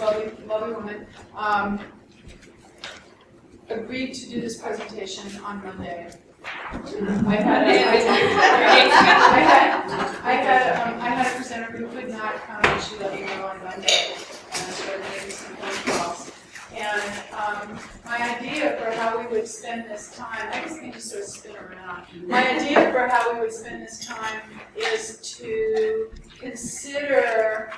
lovely woman, agreed to do this presentation on Monday. I had a presenter who could not come, and she let me know on Monday, and I started making some phone calls. And my idea for how we would spend this time, I guess I can just sort of spin around. My idea for how we would spend this time is to consider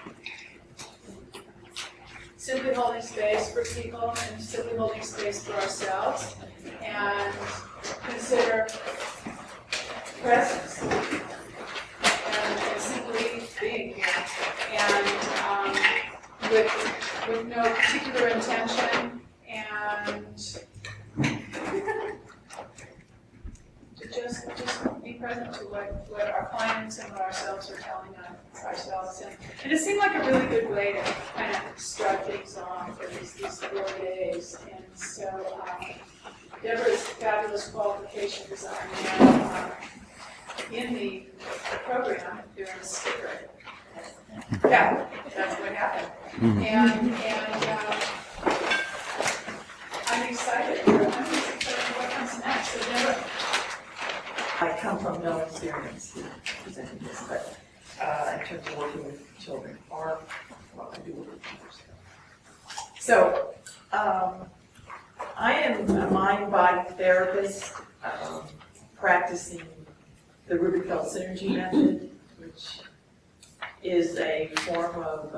simply holding space for people and simply holding space for ourselves, and consider presence and simply being here, and with no particular intention, and to just be present to what our clients and what ourselves are telling ourselves. And it seemed like a really good way to kind of start things off for these 4 days. And so Deborah's fabulous qualifications are now in the program doing a sticker. Yeah, that's what happened. And I'm excited for what comes next. So Deborah. I come from no experience presenting this, but in terms of working with children, or well, I do work with children. So I am a mind-body therapist practicing the Rubenfeld synergy method, which is a form of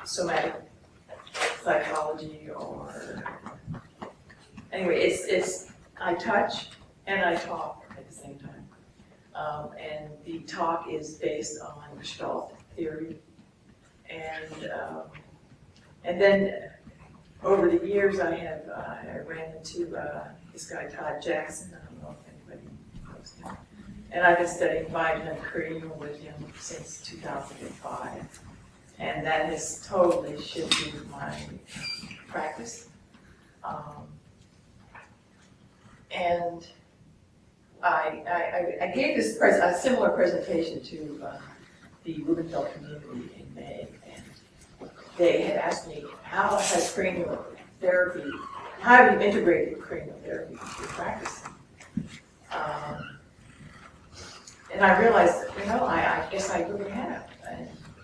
somatic psychology, or anyway, it's I touch and I talk at the same time, and the talk is based on Gestalt theory, and then over the years I ran into this guy Todd Jackson. I don't know if anybody knows him, and I've been studying biodynamic cranial with him since 2005, and that has totally shifted my practice. And I gave this a similar presentation to the Rubenfeld community in May, and they had asked me, how has cranial therapy, how have you integrated cranial therapy into your practice? And I realized, I guess I really have.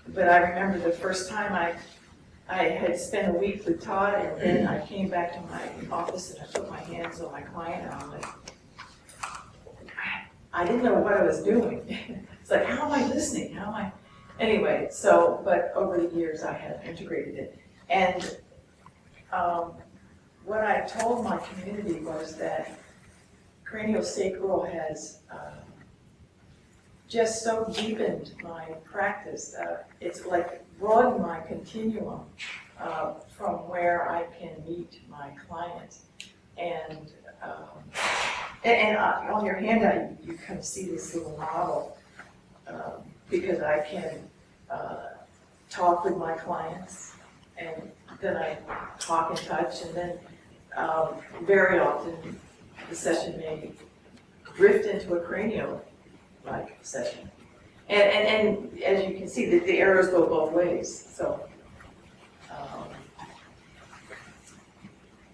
But I remember the first time I had spent a week with Todd, and then I came back to my office and I put my hands on my client, and I'm like, I didn't know what I was doing. It's like, how am I listening? Anyway, but over the years I have integrated it. And what I told my community was that craniosacral has just so deepened my practice. It's like broadened my continuum from where I can meet my clients. And on your handout, you kind of see this little model, because I can talk with my clients, and then I talk and touch, and then very often the session may drift into a cranial-like session. And as you can see, the arrows go both ways. So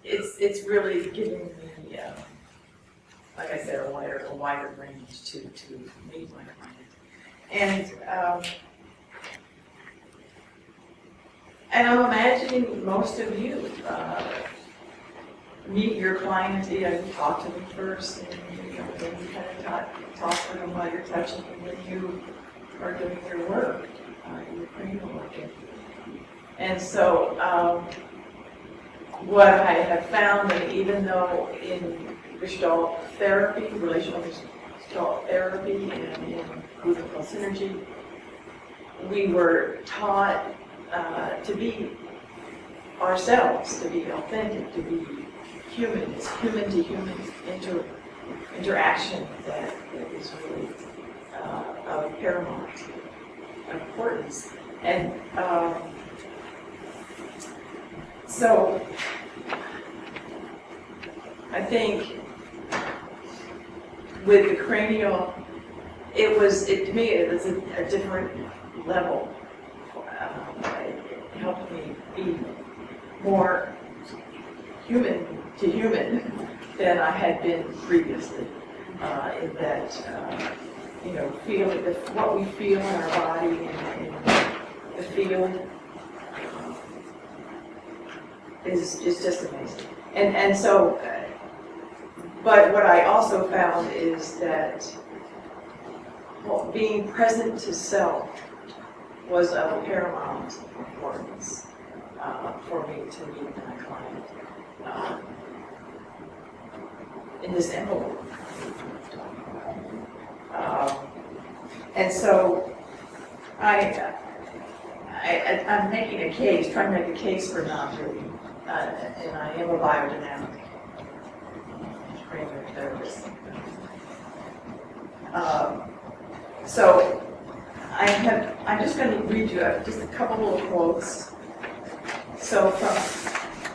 it's really giving me, like I said, a wider range to meet my client. And I'm imagining most of you meet your client, you talk to them first, and then you kind of talk to them while you're touching them when you are doing your work, your cranial work. And so what I have found, and even though in Gestalt therapy, relational Gestalt therapy, and in Rubenfeld synergy, we were taught to be ourselves, to be authentic, to be human. It's human-to-human interaction that is really of paramount importance. And so I think with the cranial, to me it was a different level. It helped me be more human to human than I had been previously. In that, feeling what we feel in our body and the feeling is just amazing. And so, but what I also found is that being present to self was of paramount importance for me to meet my client in this envelope. And so I'm making a case, trying to make a case for non-doing, and I am a biodynamic trainer therapist. So I'm just going to read you just a couple little quotes. So from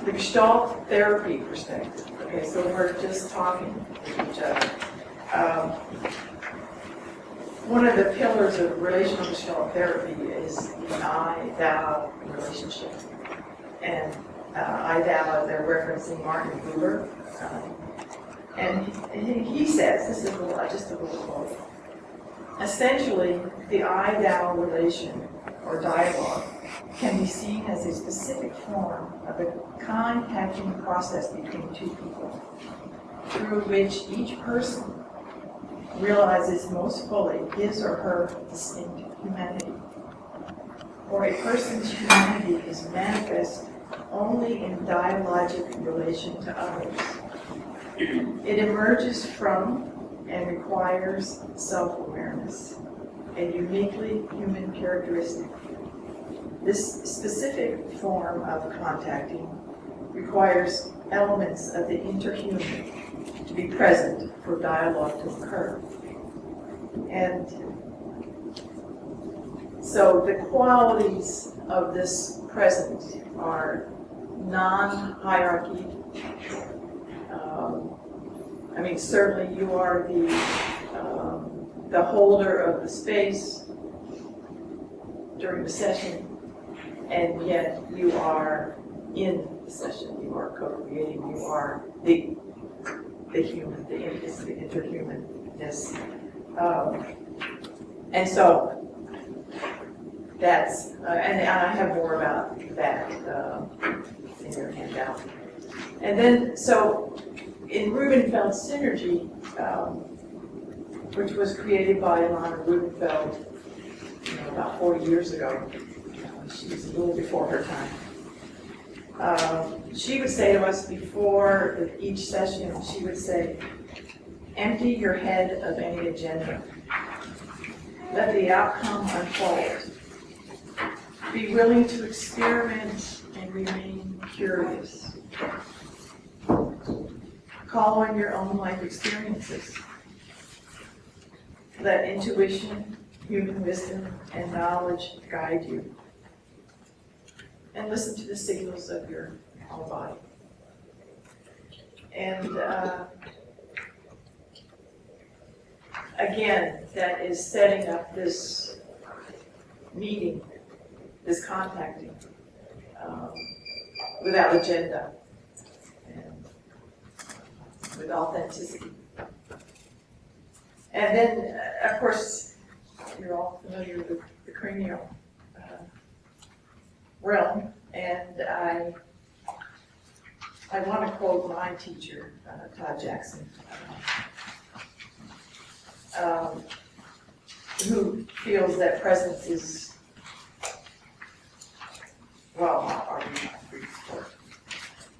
the Gestalt therapy perspective, okay, so we're just talking with each other. One of the pillars of relational Gestalt therapy is the I-thou relationship. And I-thou, they're referencing Martin Buber. And he says, this is just a little quote, essentially, the I-thou relation or dialogue can be seen as a specific form of a contacting process between two people, through which each person realizes most fully his or her distinct humanity. For a person's humanity is manifest only in dialogic relation to others. It emerges from and requires self-awareness, a uniquely human characteristic. This specific form of contacting requires elements of the interhuman to be present for dialogue to occur. And so the qualities of this presence are non-hierarchy. Certainly you are the holder of the space during the session, and yet you are in the session. You are co-creating. You are the human, the interhumanness. And so that's, and I have more about that in your handout. And then, so in Rubenfeld's Synergy, which was created by Ilana Rubenfeld about 40 years ago, she was a little before her time. She would say to us before each session, she would say, empty your head of any agenda. Let the outcome unfold. Be willing to experiment and remain curious. Call on your own life experiences. Let intuition, human wisdom, and knowledge guide you. And listen to the signals of your whole body. And again, that is setting up this meeting, this contacting, without agenda and with authenticity. And then, of course, you're all familiar with the cranial realm, and I want to quote my teacher, Todd Jackson, who feels that presence is,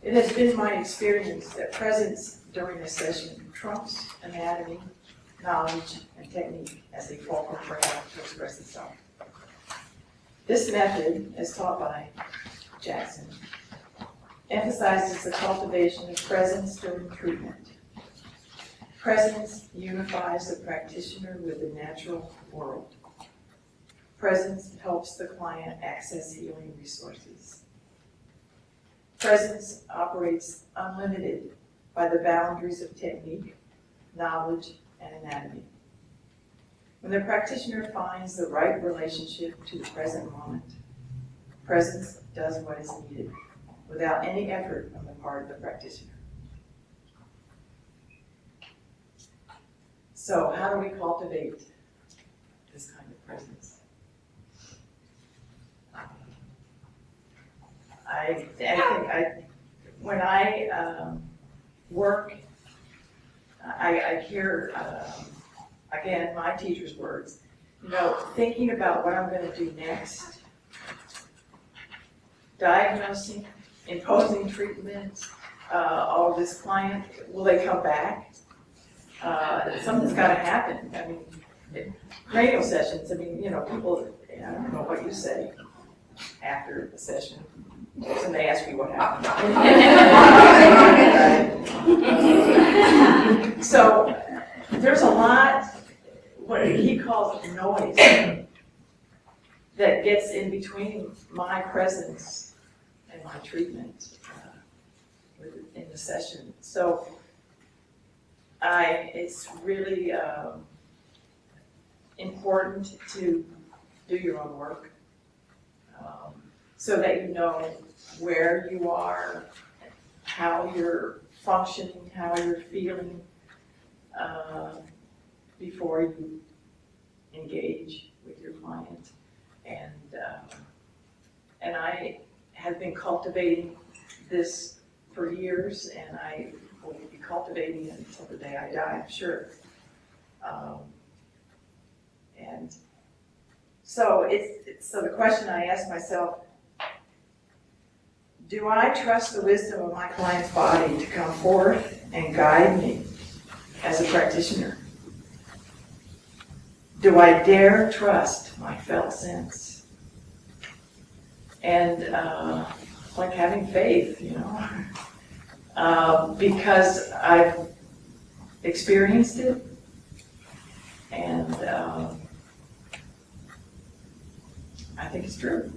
it has been my experience that presence during a session trumps anatomy, knowledge, and technique as a fulcrum frame to express itself. This method, as taught by Jackson, emphasizes the cultivation of presence during treatment. Presence unifies the practitioner with the natural world. Presence helps the client access healing resources. Presence operates unlimited by the boundaries of technique, knowledge, and anatomy. When the practitioner finds the right relationship to the present moment, Presence does what is needed without any effort on the part of the practitioner. So how do we cultivate this kind of presence? I think when I work, I hear, again, my teacher's words, thinking about what I'm going to do next, diagnosing, imposing treatment, all this client, will they come back? Something's got to happen. I mean, radio sessions, people, I don't know what you say after the session, and they ask you what happened. So there's a lot, what he calls noise, that gets in between my presence and my treatment in the session. So it's really important to do your own work so that you know where you are, how you're functioning, how you're feeling before you engage with your client. And I have been cultivating this for years, and I will be cultivating it until the day I die, I'm sure. And so so the question I ask myself, do I trust the wisdom of my client's body to come forth and guide me as a practitioner? Do I dare trust my felt sense? And like having faith, because I've experienced it, and I think it's true.